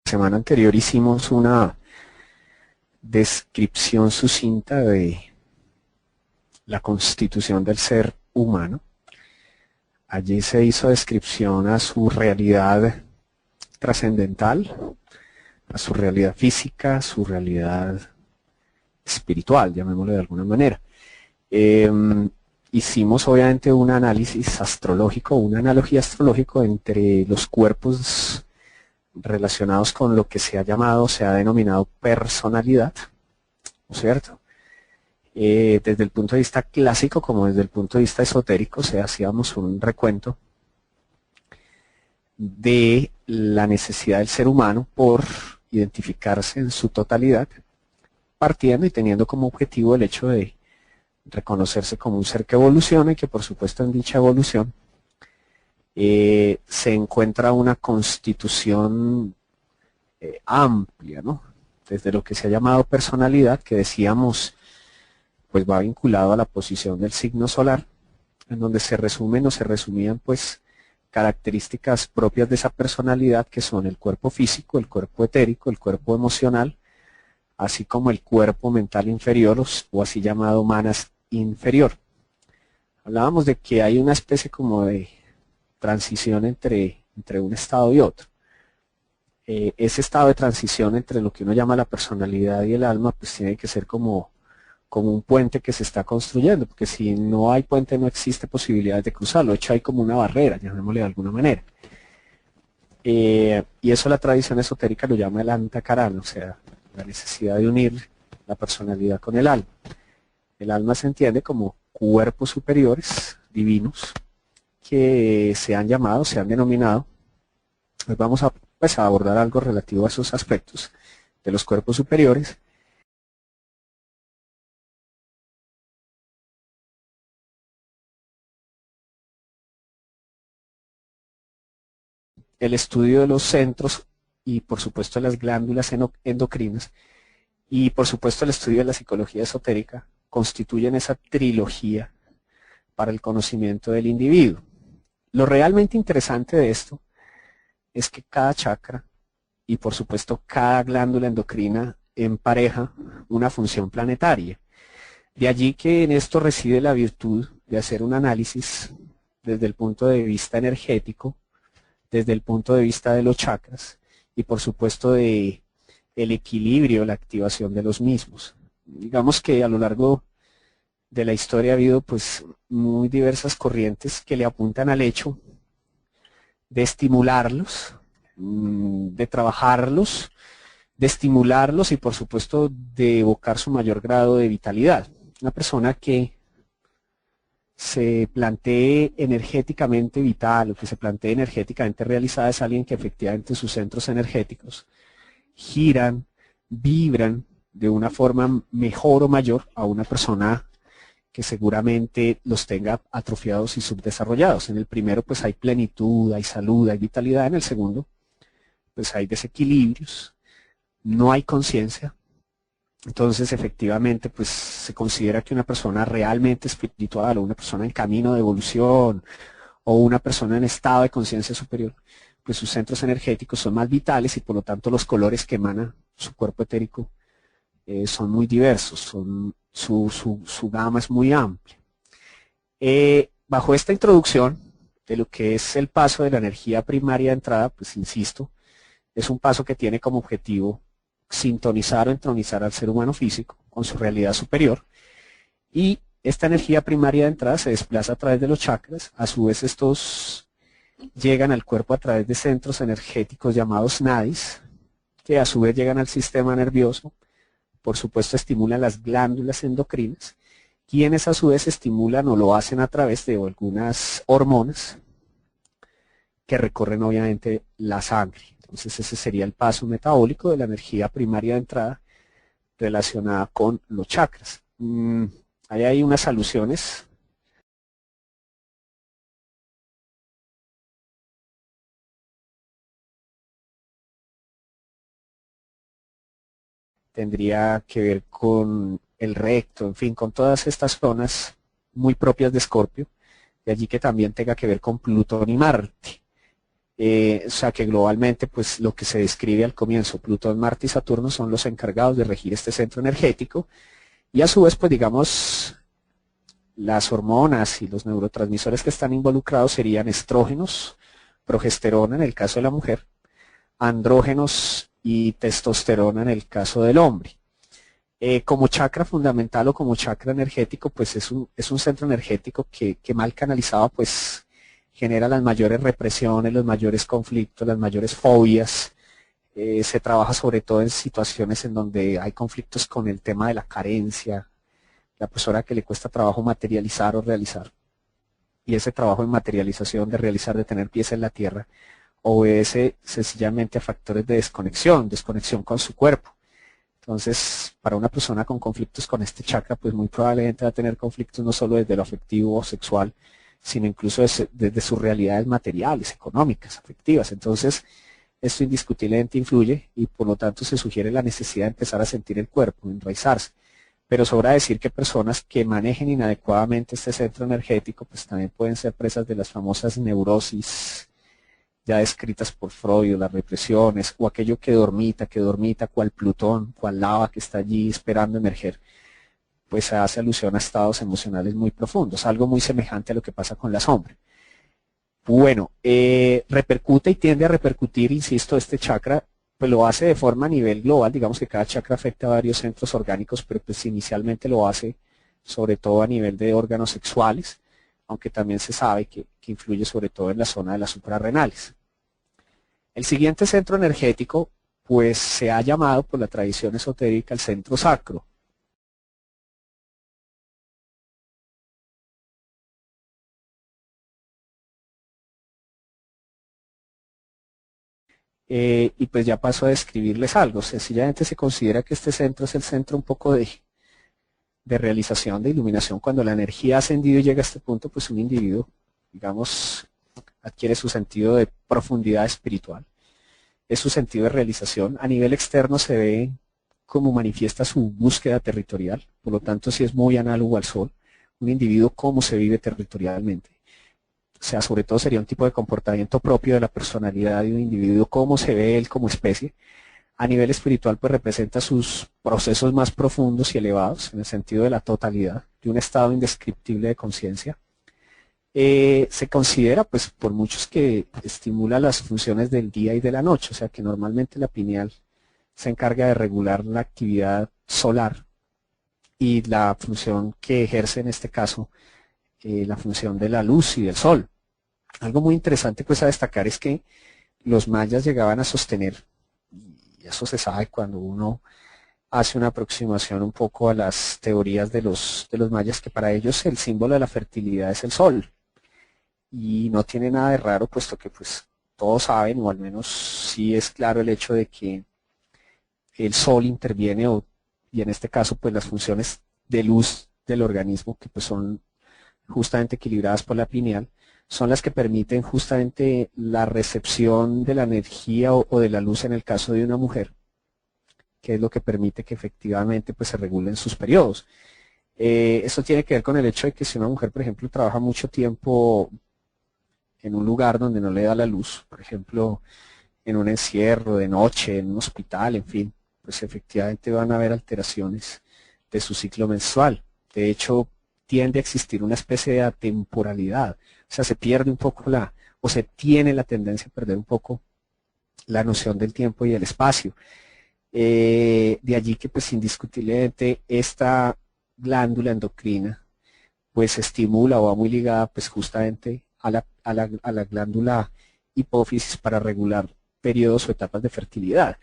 semana anterior hicimos una descripción sucinta de la constitución del ser humano. Allí se hizo descripción a su realidad trascendental, a su realidad física, a su realidad espiritual, llamémoslo de alguna manera. Hicimos obviamente un análisis astrológico, una analogía astrológica entre los cuerpos relacionados con lo que se ha denominado personalidad, ¿no es cierto? Desde el punto de vista clásico como desde el punto de vista esotérico, hacíamos un recuento de la necesidad del ser humano por identificarse en su totalidad, partiendo y teniendo como objetivo el hecho de reconocerse como un ser que evoluciona y que por supuesto en dicha evolución se encuentra una constitución amplia, ¿no? Desde lo que se ha llamado personalidad, que decíamos pues va vinculado a la posición del signo solar, en donde se resumen o se resumían pues características propias de esa personalidad, que son el cuerpo físico, el cuerpo etérico, el cuerpo emocional, así como el cuerpo mental inferior o así llamado manas inferior. Hablábamos de que hay una especie como de transición entre un estado y otro. Ese estado de transición entre lo que uno llama la personalidad y el alma pues tiene que ser como un puente que se está construyendo, porque si no hay puente no existe posibilidad de cruzarlo. De hecho hay como una barrera, llamémosle de alguna manera. Y eso la tradición esotérica lo llama el antakarana, o sea, la necesidad de unir la personalidad con el alma. El alma se entiende como cuerpos superiores, divinos, que se han denominado. Pues vamos a abordar algo relativo a esos aspectos de los cuerpos superiores. El estudio de los centros y por supuesto las glándulas endocrinas y por supuesto el estudio de la psicología esotérica constituyen esa trilogía para el conocimiento del individuo. Lo realmente interesante de esto es que cada chakra y por supuesto cada glándula endocrina empareja una función planetaria. De allí que en esto reside la virtud de hacer un análisis desde el punto de vista energético, desde el punto de vista de los chakras y por supuesto de el equilibrio, la activación de los mismos. Digamos que a lo largo de la historia ha habido pues muy diversas corrientes que le apuntan al hecho de estimularlos, de trabajarlos, de estimularlos y por supuesto de evocar su mayor grado de vitalidad. Una persona que se plantee energéticamente vital o que se plantee energéticamente realizada es alguien que efectivamente sus centros energéticos giran, vibran de una forma mejor o mayor a una persona que seguramente los tenga atrofiados y subdesarrollados. En el primero pues hay plenitud, hay salud, hay vitalidad. En el segundo pues hay desequilibrios, no hay conciencia. Entonces efectivamente pues se considera que una persona realmente espiritual o una persona en camino de evolución o una persona en estado de conciencia superior, pues sus centros energéticos son más vitales y por lo tanto los colores que emana su cuerpo etérico son muy diversos, su gama es muy amplia. Bajo esta introducción de lo que es el paso de la energía primaria de entrada, pues insisto, es un paso que tiene como objetivo sintonizar o entronizar al ser humano físico con su realidad superior, y esta energía primaria de entrada se desplaza a través de los chakras. A su vez estos llegan al cuerpo a través de centros energéticos llamados nadis, que a su vez llegan al sistema nervioso, por supuesto estimulan las glándulas endocrinas, quienes a su vez estimulan o lo hacen a través de algunas hormonas que recorren obviamente la sangre. Entonces ese sería el paso metabólico de la energía primaria de entrada relacionada con los chakras. Ahí hay unas alusiones. Tendría que ver con el recto, en fin, con todas estas zonas muy propias de Escorpio. De allí que también tenga que ver con Plutón y Marte. O sea que globalmente pues lo que se describe al comienzo, Plutón, Marte y Saturno son los encargados de regir este centro energético y a su vez pues digamos las hormonas y los neurotransmisores que están involucrados serían estrógenos, progesterona en el caso de la mujer, andrógenos y testosterona en el caso del hombre. Como chakra fundamental o como chakra energético, pues es un centro energético que mal canalizado pues genera las mayores represiones, los mayores conflictos, las mayores fobias. Se trabaja sobre todo en situaciones en donde hay conflictos con el tema de la carencia, la persona que le cuesta trabajo materializar o realizar. Y ese trabajo de materialización, de realizar, de tener pies en la tierra, obedece sencillamente a factores de desconexión, desconexión con su cuerpo. Entonces, para una persona con conflictos con este chakra, pues muy probablemente va a tener conflictos no solo desde lo afectivo o sexual, sino incluso desde sus realidades materiales, económicas, afectivas. Entonces, esto indiscutiblemente influye y por lo tanto se sugiere la necesidad de empezar a sentir el cuerpo, enraizarse. Pero sobra decir que personas que manejen inadecuadamente este centro energético, pues también pueden ser presas de las famosas neurosis ya descritas por Freud, las represiones, o aquello que dormita, cual Plutón, cual lava que está allí esperando emerger, pues hace alusión a estados emocionales muy profundos, algo muy semejante a lo que pasa con la sombra. Bueno, repercute y tiende a repercutir, insisto, este chakra, pues lo hace de forma a nivel global, digamos que cada chakra afecta a varios centros orgánicos, pero pues inicialmente lo hace sobre todo a nivel de órganos sexuales, aunque también se sabe que influye sobre todo en la zona de las suprarrenales. El siguiente centro energético, pues se ha llamado por la tradición esotérica el centro sacro. Y pues ya paso a describirles algo. Sencillamente se considera que este centro es el centro un poco de realización, de iluminación. Cuando la energía ha ascendido y llega a este punto, pues un individuo, digamos, adquiere su sentido de profundidad espiritual. Es su sentido de realización. A nivel externo se ve como manifiesta su búsqueda territorial. Por lo tanto, sí es muy análogo al Sol. Un individuo cómo se vive territorialmente. O sea, sobre todo sería un tipo de comportamiento propio de la personalidad de un individuo, cómo se ve él como especie. A nivel espiritual, pues representa sus procesos más profundos y elevados, en el sentido de la totalidad, de un estado indescriptible de conciencia. Se considera, pues, por muchos que estimula las funciones del día y de la noche, o sea, que normalmente la pineal se encarga de regular la actividad solar y la función que ejerce en este caso, la función de la luz y del sol. Algo muy interesante pues a destacar es que los mayas llegaban a sostener, y eso se sabe cuando uno hace una aproximación un poco a las teorías de los mayas, que para ellos el símbolo de la fertilidad es el sol. Y no tiene nada de raro, puesto que pues todos saben, o al menos sí es claro el hecho de que el sol interviene, y en este caso pues las funciones de luz del organismo, que pues son justamente equilibradas por la pineal, son las que permiten justamente la recepción de la energía o de la luz en el caso de una mujer, que es lo que permite que efectivamente pues se regulen sus periodos. Esto tiene que ver con el hecho de que si una mujer, por ejemplo, trabaja mucho tiempo en un lugar donde no le da la luz, por ejemplo, en un encierro de noche, en un hospital, en fin, pues efectivamente van a haber alteraciones de su ciclo menstrual. De hecho, tiende a existir una especie de atemporalidad, o sea, se pierde un poco o se tiene la tendencia a perder un poco la noción del tiempo y del espacio. De allí que pues indiscutiblemente esta glándula endocrina pues estimula o va muy ligada pues justamente a la glándula hipófisis para regular periodos o etapas de fertilidad.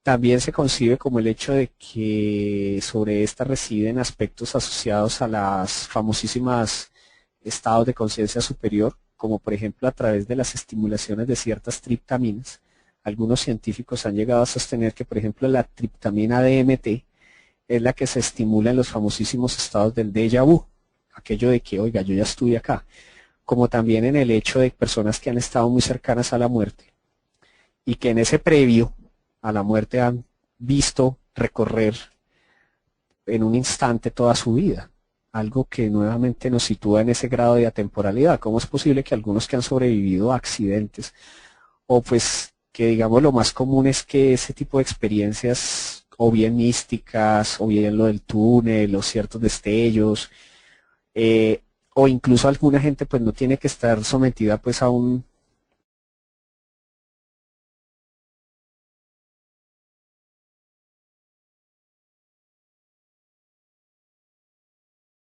También se concibe como el hecho de que sobre esta residen aspectos asociados a las famosísimas estados de conciencia superior, como por ejemplo a través de las estimulaciones de ciertas triptaminas. Algunos científicos han llegado a sostener que, por ejemplo, la triptamina DMT es la que se estimula en los famosísimos estados del déjà vu, aquello de que, oiga, yo ya estuve acá, como también en el hecho de personas que han estado muy cercanas a la muerte y que en ese previo a la muerte han visto recorrer en un instante toda su vida, algo que nuevamente nos sitúa en ese grado de atemporalidad. ¿Cómo es posible que algunos que han sobrevivido a accidentes o pues que digamos lo más común es que ese tipo de experiencias, o bien místicas, o bien lo del túnel, o ciertos destellos, o incluso alguna gente pues no tiene que estar sometida pues a un